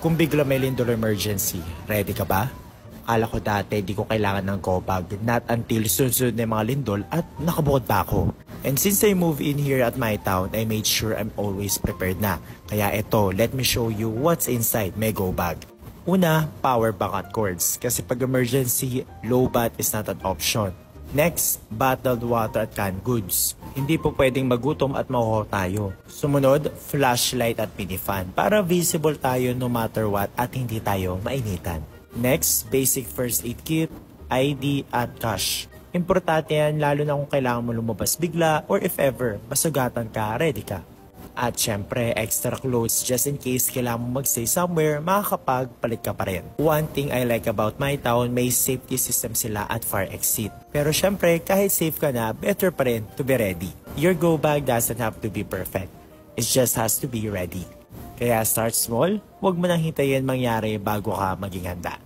Kung bigla may lindol emergency, ready ka ba? Akala ko dati di ko kailangan ng go bag, not until sunod na yung mga lindol at nakabukod pa ako. And since I moved in here at my town, I made sure I'm always prepared na. Kaya eto, let me show you what's inside my go bag. Una, power bank at cords. Kasi pag emergency, low bat is not an option. Next, bottled water at canned goods. Hindi po pwedeng magutom at makuha tayo. Sumunod, flashlight at mini fan para visible tayo no matter what at hindi tayo mainitan. Next, basic first aid kit, ID at cash. Importante yan lalo na kung kailangan mo lumabas bigla or if ever, masugatan ka, ready ka. At syempre, extra clothes just in case kailangan mo mag-stay somewhere, makakapagpalit ka pa rin. One thing I like about my town, may safety system sila at fire exit. Pero syempre, kahit safe ka na, better pa rin to be ready. Your go bag doesn't have to be perfect. It just has to be ready. Kaya start small, huwag mo nang hintayin mangyari bago ka maging handa.